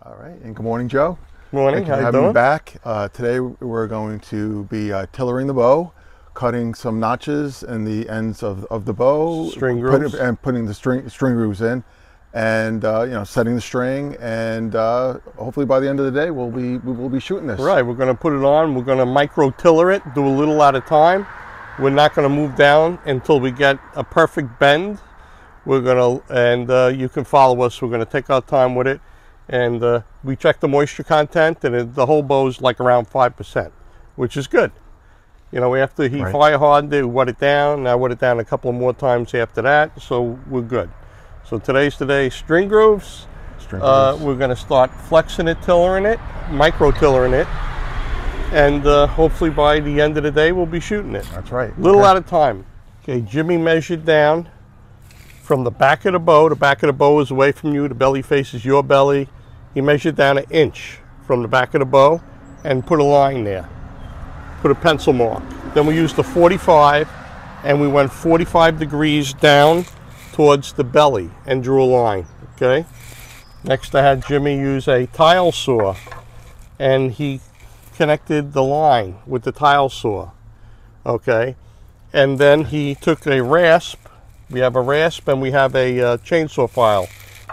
All right, and good morning, Joe. Morning, Thank you how for you having me doing? back. Today we're going to be tillering the bow, cutting some notches in the ends of the bow, String grooves. putting the string grooves in, and setting the string. And hopefully by the end of the day, we will be shooting this. Right, we're going to put it on. We're going to micro tiller it, do a little at a time. We're not going to move down until we get a perfect bend. We're going to, and you can follow us. We're going to take our time with it. And we check the moisture content, and the whole bow's like around 5%, which is good. You know, after he fire hardened it, we wet it down. I wet it down a couple of more times after that, so we're good. So today's string grooves. We're going to start flexing it, tillering it, micro tillering it, and hopefully by the end of the day we'll be shooting it. That's right. Little at a time. Okay, Jimmy measured down from the back of the bow. The back of the bow is away from you. The belly faces your belly. He measured down 1 inch from the back of the bow and put a line there. Put a pencil mark. Then we used the 45 and we went 45 degrees down towards the belly and drew a line. Okay. Next I had Jimmy use a tile saw and he connected the line with the tile saw. Okay. And then he took a rasp. We have a rasp and we have a chainsaw file.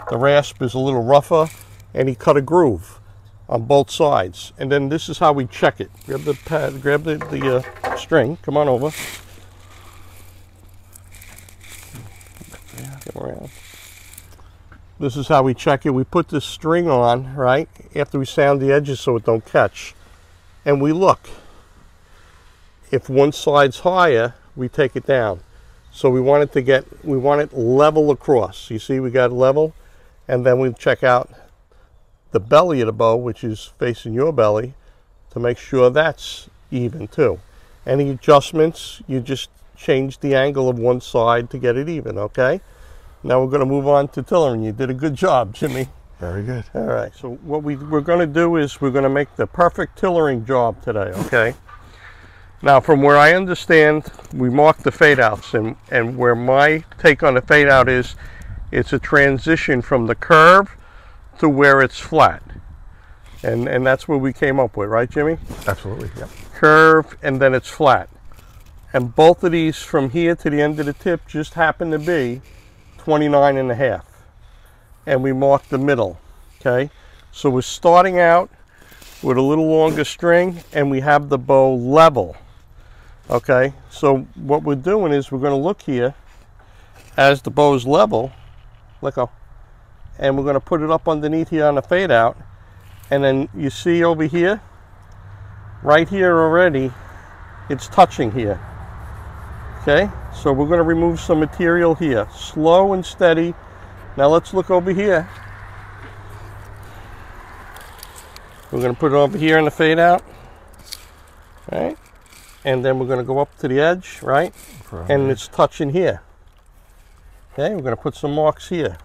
The rasp is a little rougher and he cut a groove on both sides. And then this is how we check it. Grab the pad, grab the string, come on over. Come around. This is how we check it. We put this string on, right, after we sound the edges so it don't catch. And we look. If one side's higher, we take it down. So we want it level across. You see, we got level, and then we check out the belly of the bow, which is facing your belly, to make sure that's even too. Any adjustments, you just change the angle of one side to get it even, okay? Now we're going to move on to tillering. You did a good job, Jimmy. Very good. All right, so what we're going to do is we're going to make the perfect tillering job today, okay? Now, from where I understand, we mark the fade outs, and where my take on the fade out is, it's a transition from the curve to where it's flat. And that's what we came up with, right, Jimmy? Absolutely, yeah. Curve, and then it's flat. And both of these from here to the end of the tip just happen to be 29.5. And we mark the middle, okay? So we're starting out with a little longer string, and we have the bow level. Okay, so what we're doing is we're going to look here as the bow's level, let go, and we're going to put it up underneath here on the fade out, and then you see over here, right here already, it's touching here. Okay, so we're going to remove some material here, slow and steady. Now let's look over here. We're going to put it over here in the fade out, right? And then we're going to go up to the edge, right? And it's touching here. Okay, we're going to put some marks here.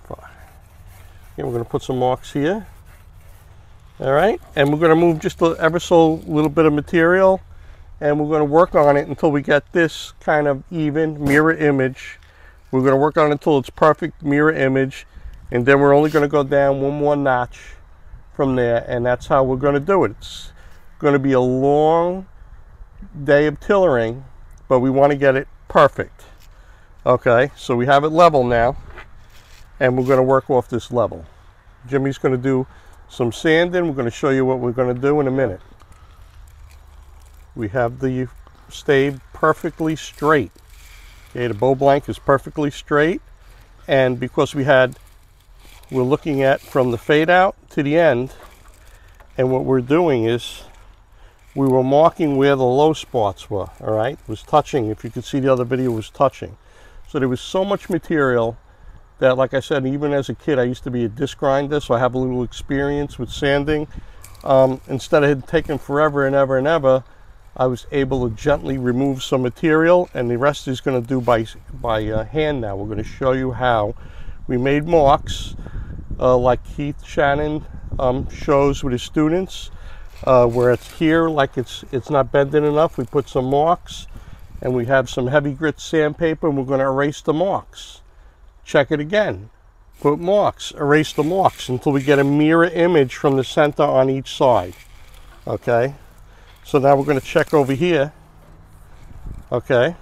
Okay, we're going to put some marks here. All right, and we're going to move just ever so little bit of material, and we're going to work on it until we get this kind of even mirror image. We're going to work on it until it's perfect mirror image, and then we're only going to go down one more notch from there, and that's how we're going to do it. It's going to be a long day of tillering, but we want to get it perfect. Okay, so we have it level now, and we're going to work off this level. Jimmy's going to do some sanding. We're going to show you what we're going to do in a minute. We have the stave perfectly straight. Okay, the bow blank is perfectly straight, and because we're looking at from the fade out to the end, and what we're doing is we were marking where the low spots were, all right? It was touching. If you could see the other video, it was touching. So there was so much material that, like I said, even as a kid, I used to be a disc grinder, so I have a little experience with sanding. Instead of it taking forever and ever and ever, I was able to gently remove some material, and the rest is going to do by hand now. We're going to show you how we made marks, like Keith Shannon shows with his students. Where it's here, like it's not bending enough, we put some marks, and we have some heavy grit sandpaper, and we're going to erase the marks. Check it again. put marks, erase the marks until we get a mirror image from the center on each side. Okay, so now we're going to check over here. Okay,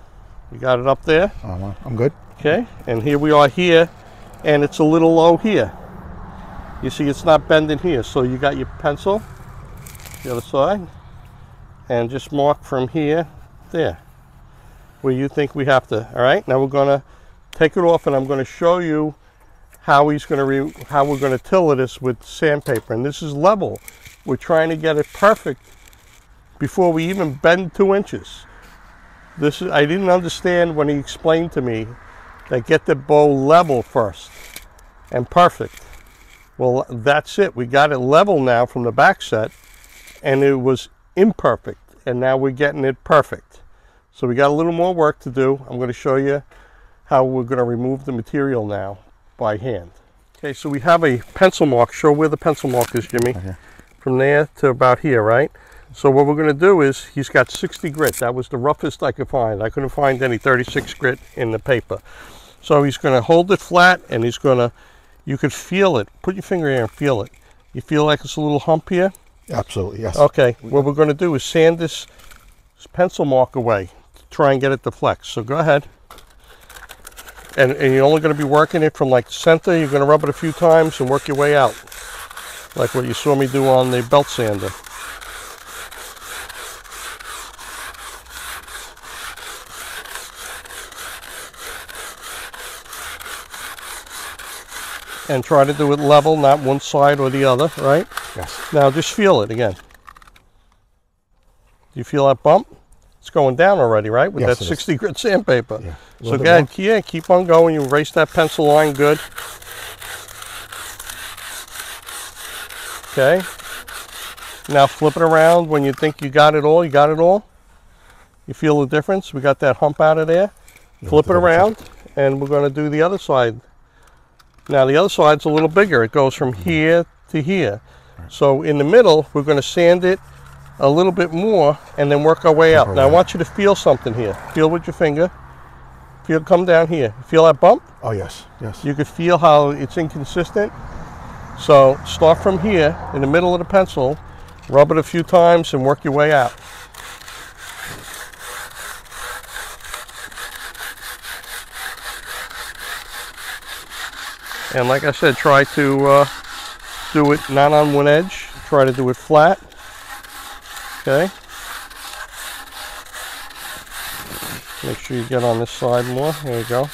you got it up there? I'm good. Okay, and here we are here, and it's a little low here. You see it's not bending here, so you got your pencil, the other side, and just mark from here, there, where you think we have to. All right, now we're going to take it off, and I'm going to show you how we're going to till this with sandpaper. And this is level. We're trying to get it perfect before we even bend 2 inches. I didn't understand when he explained to me that get the bow level first and perfect. Well, that's it. We got it level now from the back set, and it was imperfect, and now we're getting it perfect. So we got a little more work to do. I'm going to show you how we're going to remove the material now by hand. Okay, so we have a pencil mark. Show where the pencil mark is, Jimmy. Okay. From there to about here, right? So what we're going to do is, he's got 60 grit. That was the roughest I could find. I couldn't find any 36 grit in the paper. So he's going to hold it flat, and he's going to, you could feel it. Put your finger here and feel it. You feel like it's a little hump here? Absolutely, yes. Okay, what we're going to do is sand this pencil mark away to try and get it to flex. So go ahead. And you're only going to be working it from like the center. You're going to rub it a few times and work your way out, like what you saw me do on the belt sander. And try to do it level, not one side or the other, right? Yes. Now just feel it again. Do you feel that bump? It's going down already, right? With yes, that 60 grit sandpaper. Yeah. So go ahead, yeah, keep on going. You erase that pencil line good. Okay. Now flip it around when you think you got it all. You got it all? You feel the difference? We got that hump out of there. Flip it around, and we're going to do the other side. Now the other side's a little bigger. It goes from here to here. So in the middle, we're going to sand it a little bit more and then work our way up. Now I want you to feel something here. Feel with your finger. Feel, come down here. Feel that bump? Oh yes, yes. You can feel how it's inconsistent. So start from here in the middle of the pencil, rub it a few times and work your way out. And like I said, try to do it not on one edge. Try to do it flat. Okay. Make sure you get on this side more. There you go.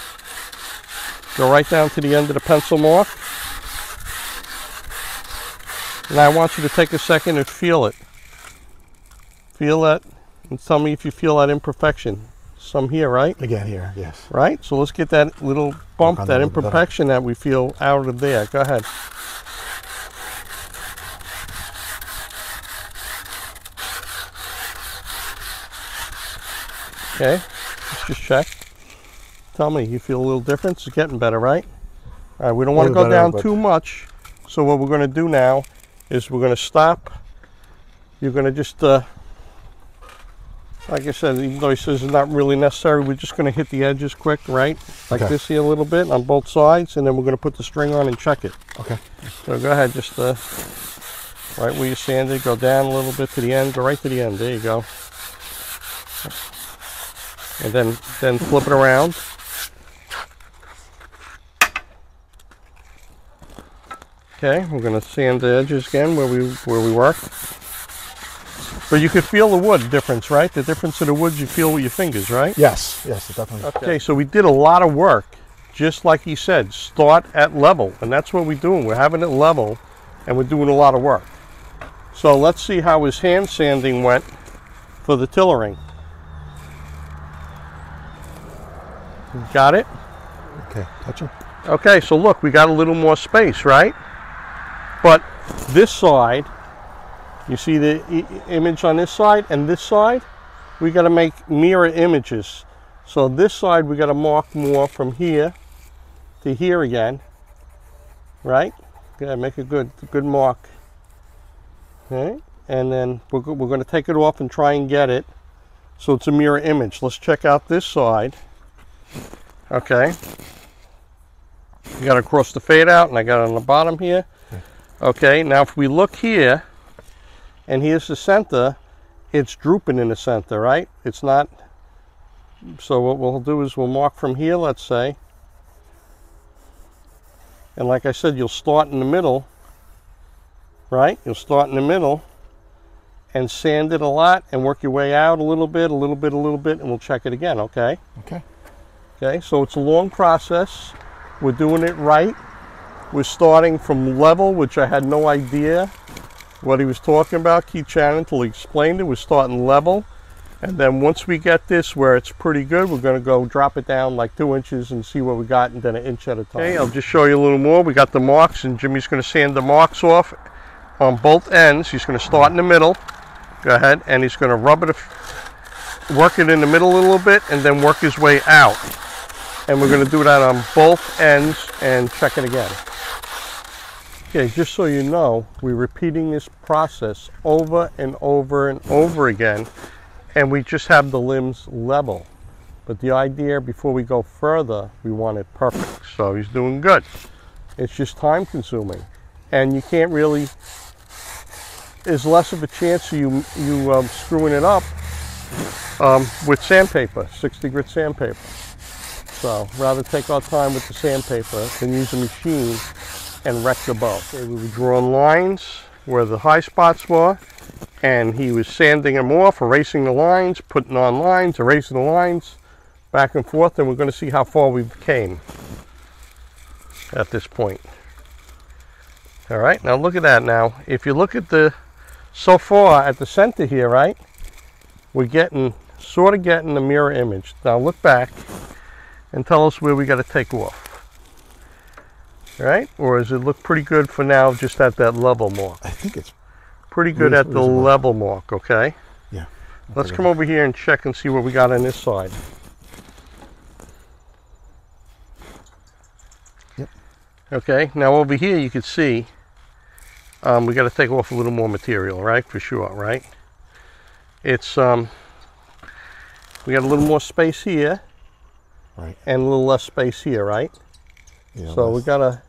Go right down to the end of the pencil mark. And I want you to take a second and feel it. Feel that, and tell me if you feel that imperfection. Some here, right? Again here, yes. Right? So let's get that little bump, that imperfection that we feel out of there. Go ahead. Okay, let's just check. Tell me, you feel a little difference? It's getting better, right? All right, we don't want to go down too much. So what we're going to do now is we're going to stop. You're going to just, like I said, even though he says it's not really necessary, we're just going to hit the edges quick, right? Like this here a little bit on both sides, and then we're going to put the string on and check it. Okay. So go ahead, just right where you sanded, go down a little bit to the end, go right to the end. There you go. And then flip it around. Okay, we're going to sand the edges again where we work. But you could feel the wood difference, right? The difference of the wood you feel with your fingers, right? Yes, yes, definitely. Okay, so we did a lot of work, just like he said. Start at level, and that's what we're doing. We're having it level, and we're doing a lot of work. So let's see how his hand sanding went for the tillering. Got it? Okay, touch him. Okay, so look, we got a little more space, right? But this side, you see the image on this side and this side? We got to make mirror images. So this side we got to mark more from here to here again, right? Yeah, make a good mark. Okay, and then we're going to take it off and try and get it so it's a mirror image. Let's check out this side. Okay. You got across the fade out, and I got it on the bottom here. Okay, now if we look here, and here's the center, it's drooping in the center, right? It's not. So what we'll do is we'll mark from here, let's say. And like I said, you'll start in the middle, right? You'll start in the middle and sand it a lot and work your way out a little bit, a little bit, a little bit, and we'll check it again, okay? Okay. Okay, so it's a long process. We're doing it right. We're starting from level, which I had no idea what he was talking about, Keith Shannon, until he explained it. We're starting level. And then once we get this where it's pretty good, we're going to go drop it down like 2 inches and see what we got, and then an inch at a time. Okay, I'll just show you a little more. We got the marks, and Jimmy's going to sand the marks off on both ends. He's going to start in the middle. Go ahead. And he's going to rub it, work it in the middle a little bit, and then work his way out. And we're going to do that on both ends and check it again. Okay, just so you know, we're repeating this process over and over and over again. And we just have the limbs level. But the idea, before we go further, we want it perfect. So he's doing good. It's just time consuming. And you can't really, there's less of a chance of you screwing it up with sandpaper, 60 grit sandpaper. So rather take our time with the sandpaper than use a machine and wreck the bow. Okay, we were drawing lines where the high spots were, and he was sanding them off, erasing the lines, putting on lines, erasing the lines, back and forth, and we're going to see how far we came at this point. All right, now look at that now. If you look at the, so far at the center here, right, we're sort of getting the mirror image. Now look back and tell us where we got to take off. All right, or does it look pretty good for now just at that level mark? I think it's pretty good at the level mark, okay? Yeah. Let's come over here and check and see what we got on this side. Yep. Okay, now over here you can see we got to take off a little more material, right? For sure, right? It's we got a little more space here, right, and a little less space here, right? Yeah, so we got to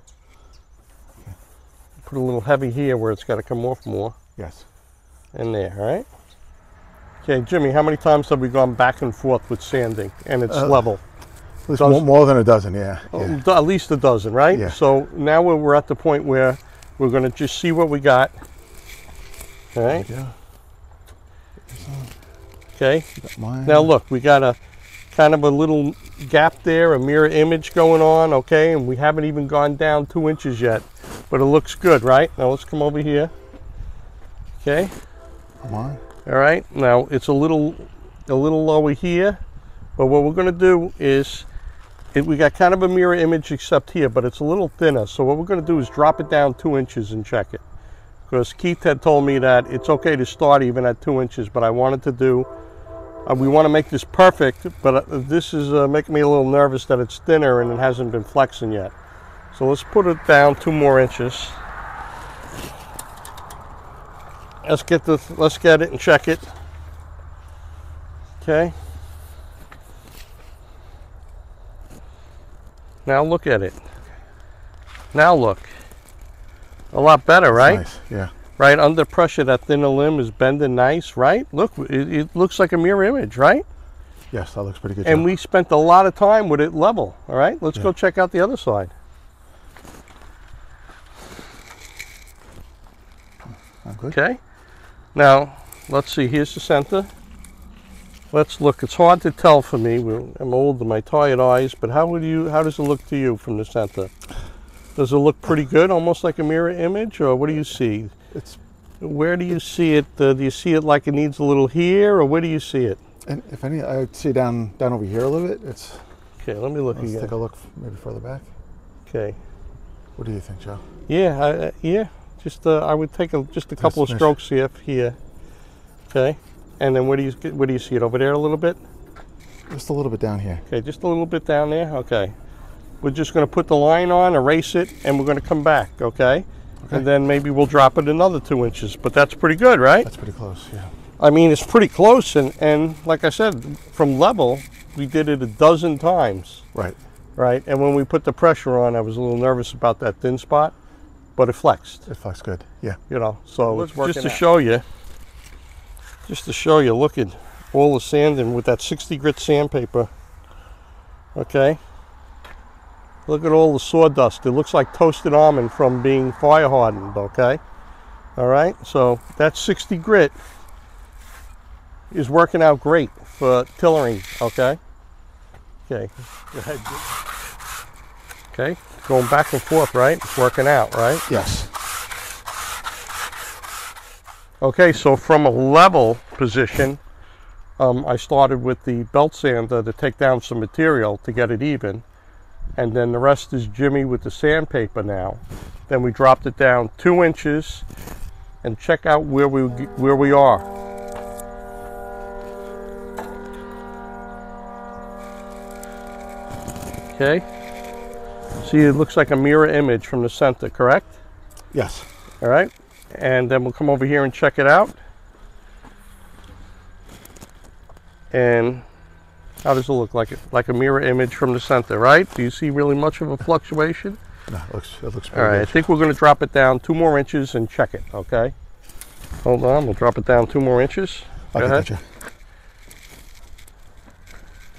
put a little heavy here where it's got to come off more. Yes. In there, all right? Okay, Jimmy, how many times have we gone back and forth with sanding and it's level? At least more than a dozen, yeah. At least a dozen, right? Yeah. So now we're at the point where we're going to just see what we got. All right? Yeah. Okay. Now look, we got a kind of a little gap there, a mirror image going on, okay? And we haven't even gone down 2 inches yet, but it looks good, right? Now let's come over here. Okay. Come on. All right. Now it's a little lower here, but what we're going to do is, we got kind of a mirror image except here, but it's a little thinner. So what we're going to do is drop it down 2 inches and check it, because Keith had told me that it's okay to start even at 2 inches, but I wanted to do. We want to make this perfect, but this is making me a little nervous that it's thinner and it hasn't been flexing yet. So let's put it down 2 more inches. Let's get it and check it. Okay. Now look at it. Now look. A lot better, right? Nice, yeah. Right, under pressure, that thinner limb is bending nice, right? Look, it looks like a mirror image, right? Yes, that looks pretty good. And we spent a lot of time with it level, all right? Let's go check out the other side. Good. Okay. Now, let's see, here's the center. Let's look. It's hard to tell for me. I'm old and my tired eyes, but how does it look to you from the center? Does it look pretty good, almost like a mirror image, or what do you see? Where do you see it? Do you see it like it needs a little here, or where do you see it? And if any, I would see down over here a little bit. It's okay. Let me look again. Let's take a look, maybe further back. Okay. What do you think, Joe? Yeah, yeah. Just I would take just a couple of strokes here. Okay. And then where do you see it over there a little bit? Just a little bit down here. Okay, just a little bit down there. Okay. We're just going to put the line on, erase it, and we're going to come back. Okay. And then maybe we'll drop it another 2 inches, but that's pretty good, right? That's pretty close, yeah. I mean, it's pretty close, and like I said, from level, we did it a dozen times. Right. right? And when we put the pressure on, I was a little nervous about that thin spot, but it flexed. It flexed good, yeah. You know, so it's just to show you, look at all the sanding with that 60 grit sandpaper, okay? Look at all the sawdust. It looks like toasted almond from being fire hardened, okay? All right, so that 60 grit is working out great for tillering, okay? Okay, go ahead. Okay, going back and forth, right? It's working out, right? Yes. Okay, so from a level position, I started with the belt sander to take down some material to get it even. And then the rest is Jimmy with the sandpaper now. Then we dropped it down 2 inches and check out where we are. Okay. See, it looks like a mirror image from the center, correct? Yes. All right. And then we'll come over here and check it out. And how does it look? Like a mirror image from the center, right? Do you see really much of a fluctuation? No, it looks pretty All right, good. I think we're going to drop it down 2 more inches and check it, okay? Hold on, we'll drop it down 2 more inches. Go ahead. Gotcha.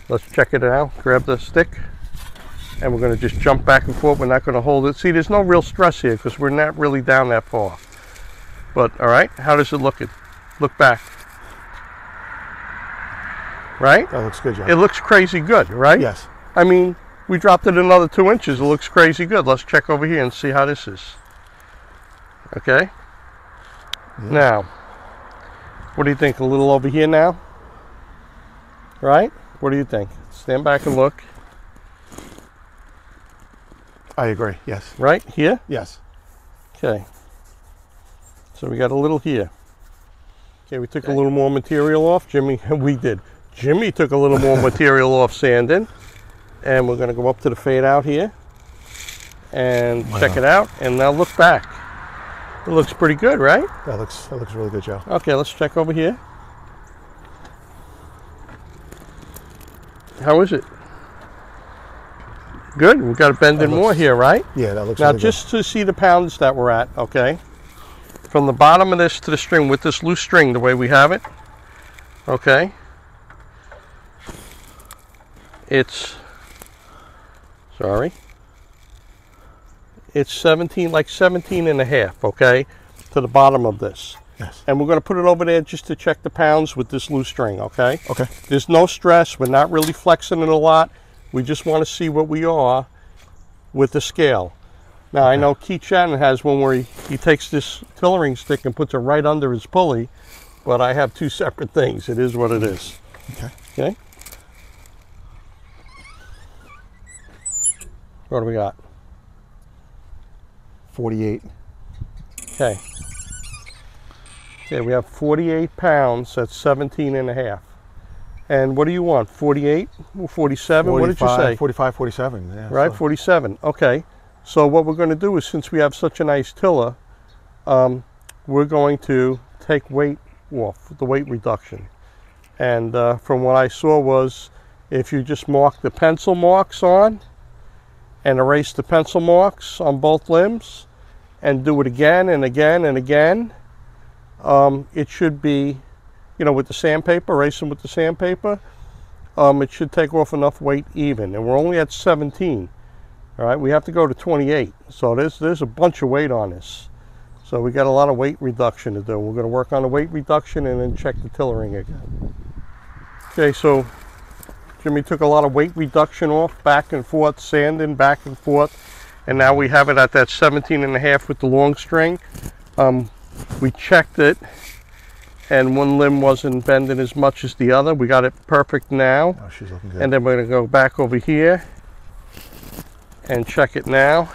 Let's check it out. Grab the stick. And we're going to just jump back and forth. We're not going to hold it. See, there's no real stress here because we're not really down that far. But, all right, how does it look? Look back. Right? That looks good, Joe. It looks crazy good, right? Yes. I mean, we dropped it another 2 inches. It looks crazy good. Let's check over here and see how this is. Okay? Yeah. Now, what do you think? A little over here now? Right? What do you think? Stand back and look. I agree, yes. Right? Here? Yes. Okay. So we got a little here. Okay, we took a little more material off. Jimmy, we did. Jimmy took a little more material off sanding. And we're going to go up to the fade out here. And check it out. And now look back. It looks pretty good, right? That looks really good, Joe. Okay, let's check over here. How is it? Good. We've got to bend in more here, right? Yeah, that looks now really just to see the pounds that we're at, okay? From the bottom of this to the string with this loose string, the way we have it, okay? It's 17, like 17 and a half, okay? To the bottom of this. Yes. And we're going to put it over there just to check the pounds with this loose string, okay? Okay. There's no stress. We're not really flexing it a lot. We just want to see what we are with the scale. Now, I know Keith Shannon has one where he takes this tillering stick and puts it right under his pulley, but I have 2 separate things. It is what it is. Okay. Okay? What do we got? 48. Okay. Okay, we have 48 pounds. That's 17 and a half. And what do you want? 48? 47? What did you say? 45, 47. Yeah, right, so. 47. Okay. So what we're going to do is, since we have such a nice tiller, we're going to take weight off, the weight reduction. And from what I saw was, if you just mark the pencil marks on and erase the pencil marks on both limbs and do it again and again and again, it should be, you know, with the sandpaper, erase them with the sandpaper, it should take off enough weight even. And we're only at 17. All right, we have to go to 28. So there's a bunch of weight on this. So we got a lot of weight reduction to do. We're going to work on the weight reduction and then check the tillering again. Okay, so Jimmy took a lot of weight reduction off, back and forth, sanding back and forth. And now we have it at that 17 and a half with the long string. We checked it, and one limb wasn't bending as much as the other. We got it perfect now. Oh, she's looking good. And then we're going to go back over here and check it now.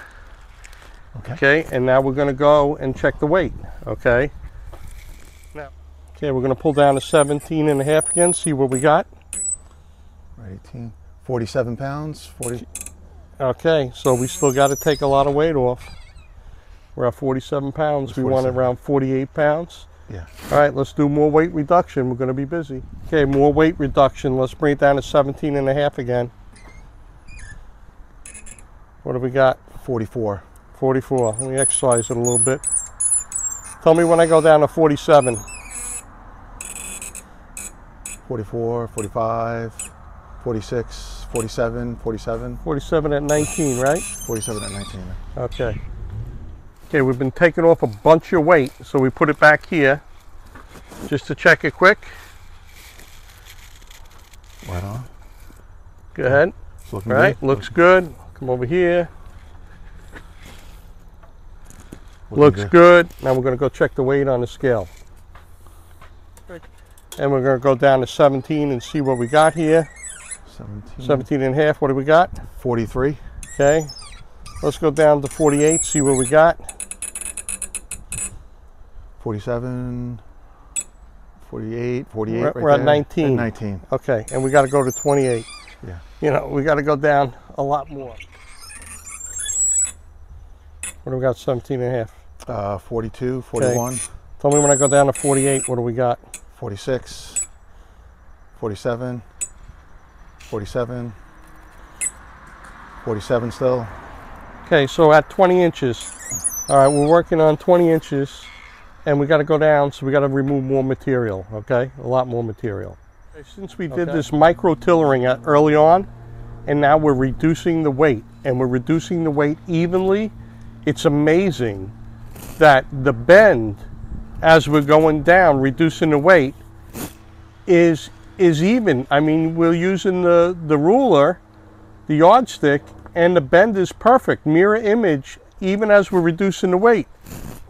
Okay, and now we're going to go and check the weight. Okay. Now, okay, we're going to pull down to 17 and a half again, see what we got. 18, 47 pounds, 40. Okay, so we still got to take a lot of weight off. We're at 47 pounds. We want around 48 pounds. Yeah. All right, let's do more weight reduction. We're going to be busy. Okay, more weight reduction. Let's bring it down to 17 and a half again. What do we got? 44. 44. Let me exercise it a little bit. Tell me when I go down to 47. 44, 45, 46, 47, 47. 47 at 19, right? 47 at 19. Okay. Okay, we've been taking off a bunch of weight, so we put it back here just to check it quick. Right on. Go ahead. All right, looks good. Come over here. Looks good. Now we're going to go check the weight on the scale. And we're going to go down to 17 and see what we got here. 17 and a half. What do we got? 43. Okay. Let's go down to 48, see what we got. 47, 48, 48. We're at 19. At 19. Okay, and we got to go to 28. Yeah. You know, we got to go down a lot more. What do we got? 17 and a half. 42, 41. Okay. Tell me when I go down to 48, what do we got? 46, 47, 47, 47 still. Okay, so at 20 inches. All right, we're working on 20 inches and we got to go down, so we got to remove more material, okay? A lot more material. Okay, since we did this micro tillering early on, and now we're reducing the weight, and we're reducing the weight evenly, it's amazing that the bend as we're going down, reducing the weight, is even. I mean, we're using the ruler, the yardstick, and the bend is perfect, mirror image, even as we're reducing the weight.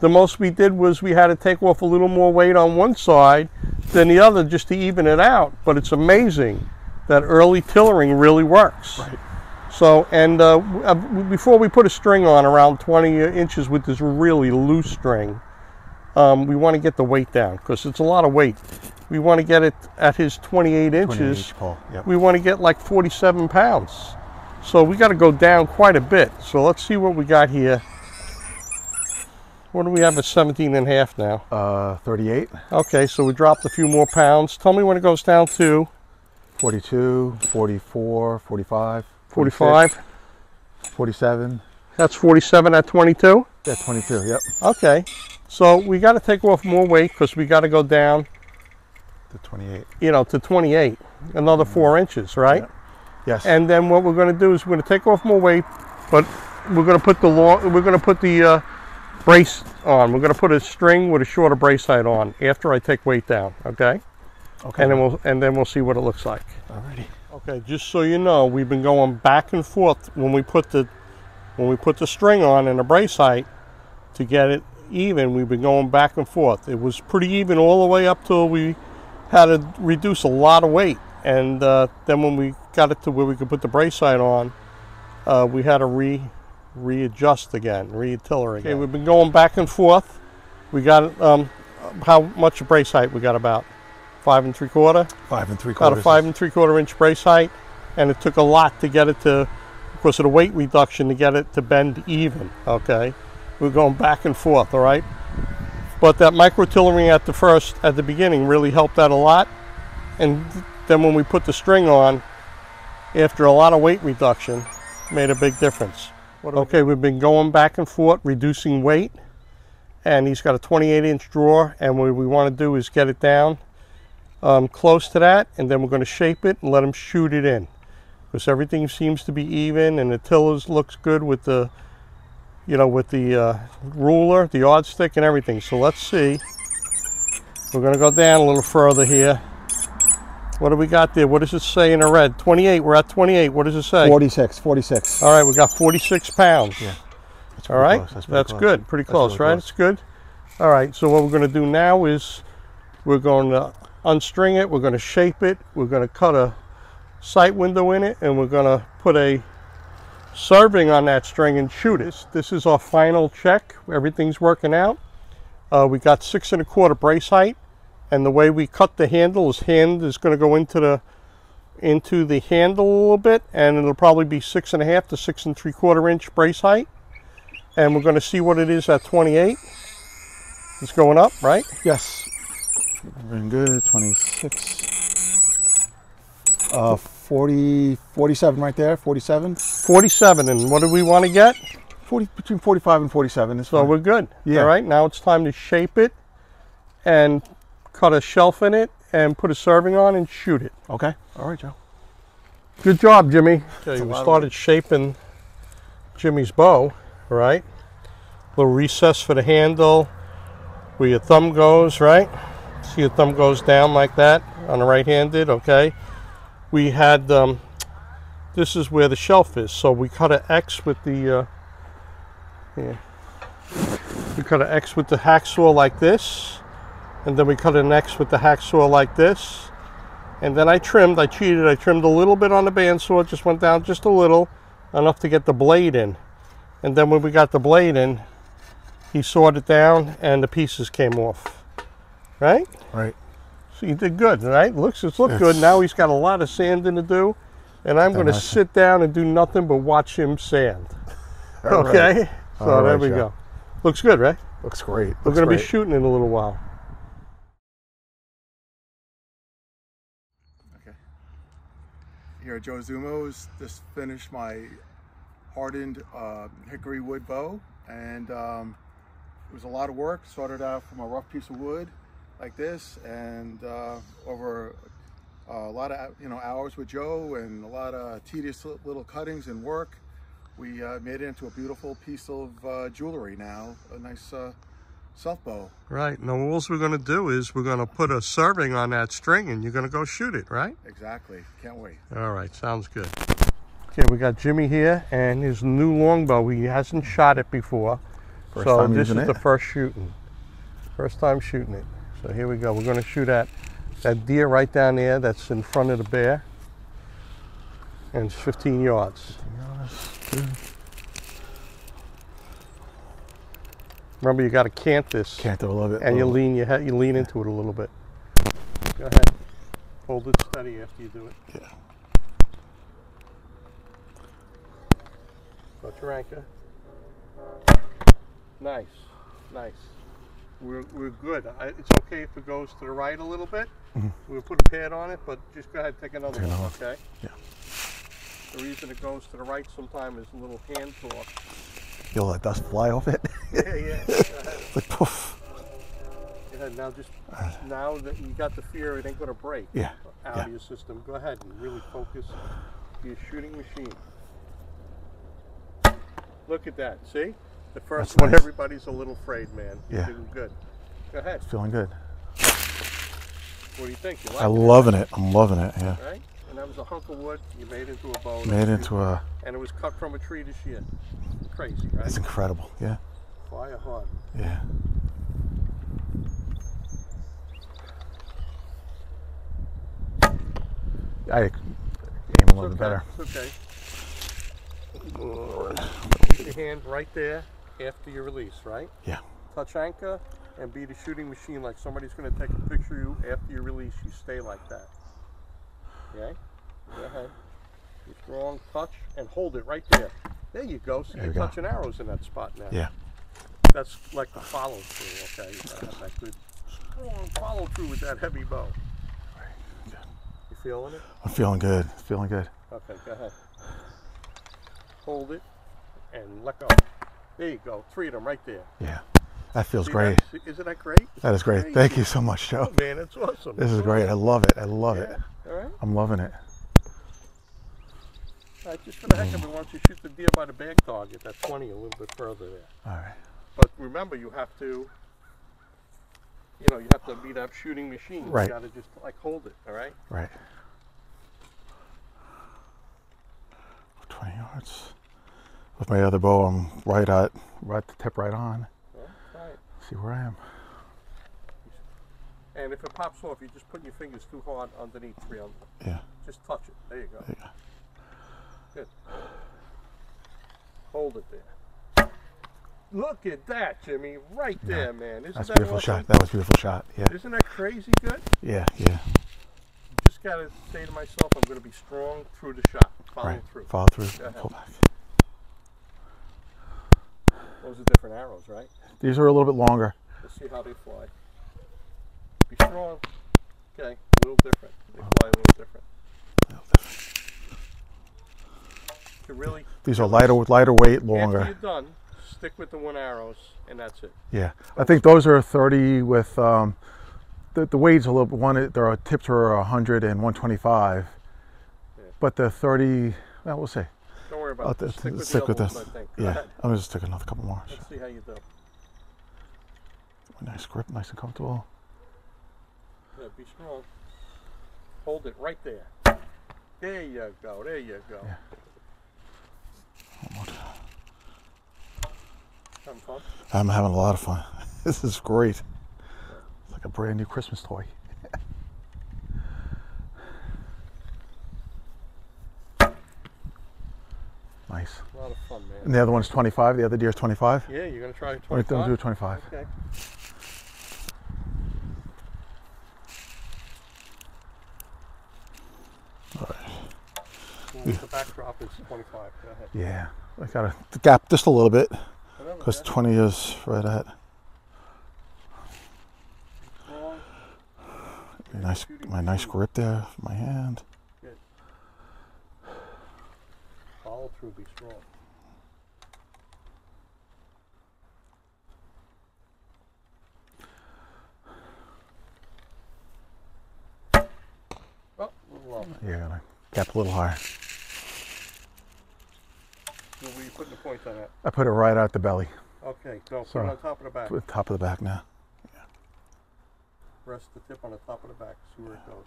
The most we did was we had to take off a little more weight on one side than the other just to even it out, but it's amazing that early tillering really works. Right. So, and before we put a string on around 20 inches with this really loose string, we want to get the weight down because it's a lot of weight. We want to get it at his 28 inches. 28 Paul. Yep. We want to get like 47 pounds. So we got to go down quite a bit. So let's see what we got here. What do we have at 17 and a half now? 38. Okay, so we dropped a few more pounds. Tell me when it goes down to 42, 44, 45. 45. 47. That's 47 at 22? Yeah, 22, yep. Okay, so we got to take off more weight because we got to go down To 28. You know, to 28, another 4 inches, right? Yeah. Yes. And then what we're going to do is we're going to take off more weight, but we're going to put the brace on. We're going to put a string with a shorter brace height on after I take weight down. Okay. Okay. And then we'll see what it looks like. Alrighty. Okay. Just so you know, we've been going back and forth when we put the string on and the brace height to get it even. We've been going back and forth. It was pretty even all the way up till we had to reduce a lot of weight, and then when we got it to where we could put the brace height on, we had to readjust again, re-tiller again. Okay, we've been going back and forth. We got how much brace height? We got about 5 3/4. 5 3/4. About a 5 3/4 inch brace height, and it took a lot to get it to, because of the weight reduction, to get it to bend even. Okay, we're going back and forth. All right. But that micro tillering at the beginning really helped out a lot. And then when we put the string on, after a lot of weight reduction, made a big difference. Okay, we've been going back and forth, reducing weight. And he's got a 28-inch drawer. And what we want to do is get it down close to that. And then we're going to shape it and let him shoot it in. Because everything seems to be even, and the tillers looks good with the, you know, with the ruler, the yardstick, and everything. So let's see. We're going to go down a little further here. What do we got there? What does it say in the red? 28. We're at 28. What does it say? 46. 46. All right, we got 46 pounds. Yeah. All right. That's close. Good. Pretty close, really right? It's good. All right. So what we're going to do now is we're going to unstring it. We're going to shape it. We're going to cut a sight window in it, and we're going to put a serving on that string and shoot it. This is our final check. Everything's working out. We got 6 1/4 brace height, and the way we cut the handle, his hand is going to go into the handle a little bit, and it'll probably be 6 1/2 to 6 3/4 inch brace height. And we're going to see what it is at 28. It's going up, right? Yes. Very good. 26. 40, 47 right there, 47. 47, and what do we want to get? 40, between 45 and 47 is So fine. we're good. Yeah. All right, now it's time to shape it and cut a shelf in it and put a serving on and shoot it. Okay. All right, Joe. Good job, Jimmy. Okay, a we lot of started shaping Jimmy's bow, right? Little recess for the handle where your thumb goes, right? See your thumb goes down like that on the right-handed, okay? We had, this is where the shelf is, so we cut an X with the, we cut an X with the hacksaw like this, and then we cut an X with the hacksaw like this, and then I cheated, I trimmed a little bit on the bandsaw, just went down just a little, enough to get the blade in. And then when we got the blade in, he sawed it down and the pieces came off. Right? Right. So you did good, right? It's looked good. Now he's got a lot of sanding to do, and I'm going to sit down and do nothing but watch him sand. Okay? Right. So there we go. Looks good, right? Looks great. We're going to be shooting in a little while. Okay. Here at Joe Zummo's, just finished my hardened hickory wood bow, and it was a lot of work. Started out from a rough piece of wood like this, and over a lot of hours with Joe and a lot of tedious little cuttings and work, we made it into a beautiful piece of jewelry now, a nice self bow. Right. Now all we're going to do is we're going to put a serving on that string and you're going to go shoot it, right? Exactly. Can't wait. All right. Sounds good. Okay, we got Jimmy here and his new longbow. He hasn't shot it before. So this is the first shooting. First time shooting it. So here we go. We're going to shoot at that deer right down there that's in front of the bear. And it's 15 yards. 15 yards. Remember, you got to cant this. Cant it a little bit. And you lean your head, you lean into it a little bit. Go ahead. Hold it steady after you do it. Yeah. Got your anchor. Nice, nice. We're good. It's okay if it goes to the right a little bit. Mm-hmm. We'll put a pad on it, but just go ahead and take another one, okay? Yeah. The reason it goes to the right sometimes is a little hand torque. You'll let dust fly off it? Yeah. It's like poof. Yeah, now that you got the fear it ain't going to break out of your system, go ahead and really focus your shooting machine. Look at that, see? The first one, everybody's a little afraid, man. You're doing good. Go ahead. Feeling good. What do you think? You like it? I'm loving it. I'm loving it, yeah. Right? And that was a hunk of wood you made into a bow. Made into a... And it was cut from a tree this year. Crazy, right? It's incredible, yeah. Fire hard. Yeah. I aim a little bit better. It's okay. Keep your hand right there after you release, right? Yeah. Touch anchor and be the shooting machine like somebody's going to take a picture of you after you release. You stay like that. Okay? Go ahead. Be strong, touch, and hold it right there. There you go. So you're touching arrows in that spot now. Yeah. That's like the follow through, okay? You gotta have that good strong follow through with that heavy bow. Good. You feeling it? I'm feeling good. Feeling good. Okay, go ahead. Hold it and let go. There you go. 3 of them right there. Yeah. That feels great. Isn't that great? That is great. Crazy. Thank you so much, Joe. Oh, man, it's awesome. This is great. I love it. I love it. All right. I'm loving it. All right, just for the heck of it, why don't you shoot the deer by the bag target, that 20 a little bit further there. All right. But remember, you have to, you have to be that shooting machine. Right. You got to just like hold it, all right? Right. 20 yards. With my other bow, I'm right at the tip right on. Well, right. See where I am. And if it pops off, you're just putting your fingers too hard underneath 3 on. Yeah. Just touch it. There you go. There you go. Good. Hold it there. Look at that, Jimmy. Right there, man. Isn't That's a that beautiful awesome? shot. That was a beautiful shot. Yeah. Isn't that crazy good? Yeah, yeah. Just got to say to myself, I'm going to be strong through the shot. Follow through. Follow through. Pull back. Those are different arrows, right? These are a little bit longer. Let's see how they fly. Be strong. Okay, a little different. They fly a little different. A little different. to really. These are lighter weight, longer. After you're done, stick with the 1 arrows, and that's it. Yeah, I think those are 30 with the weights a little. Their tips are 100 and 125, yeah. But the 30. Well, we'll see. Don't worry about it. Stick with this. I think. Yeah, I'm gonna stick another couple more. Let's see how you do. Nice grip, nice and comfortable. Yeah, be strong. Hold it right there. There you go. There you go. Yeah. Having fun? I'm having a lot of fun. This is great. It's like a brand new Christmas toy. Nice. A lot of fun, man. And the other one's 25. The other deer's 25. Yeah, you're gonna try 25. Right, don't do 25. Okay. All right. Well, the backdrop is 25. Go ahead. Yeah, I gotta gap just a little bit because 20 is right at. Nice grip there for my hand. Good. Follow through, be strong. Oh, a little low. Yeah, gonna gap a little higher. Where were you putting the point on that? I put it right out the belly. Okay, so put it on top of the back. Put the top of the back now. Yeah. Rest the tip on the top of the back. See where it goes.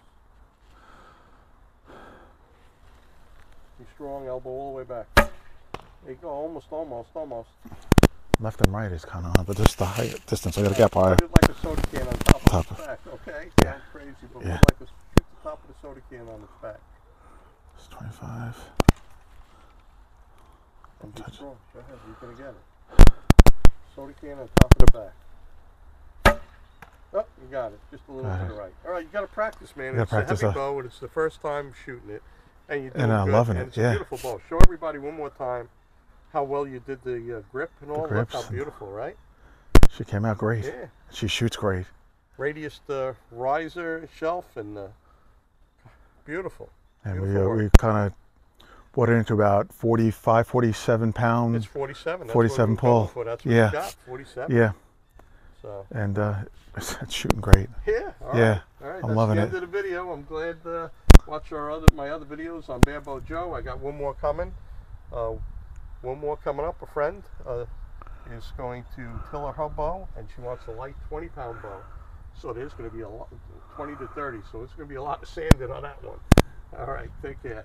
Be strong, elbow all the way back. There you go, almost. Left and right is kind of, but just the height distance. I got to gap higher. Put it like a soda can on top of its back, okay? Yeah. Sounds crazy, but Yeah. shoot the top of the soda can on its back. It's 25. And be strong. Go ahead, you're gonna get it. Soda can on top of the back. Oh, you got it. Just a little to the right. All right, you got to practice, man. It's a heavy bow, and it's the first time shooting it, and you're doing I'm loving it. It's a beautiful bow. Show everybody one more time how well you did the grip and all. Look how beautiful, right? She came out great. Yeah. She shoots great. Radius riser shelf and beautiful. And we kind of brought it into about 45, 47 pounds. It's 47. That's 47 pull. That's what you got. 47. Yeah. So. And it's shooting great. Yeah. All right. I'm loving it. That's the end of the video. I'm glad to watch my other videos on Bear Bow Joe. I got one more coming. One more coming up. A friend is going to till her bow, and she wants a light 20-pound bow. So there's going to be a lot, 20 to 30. So it's going to be a lot of sanding on that one. All right. Take care.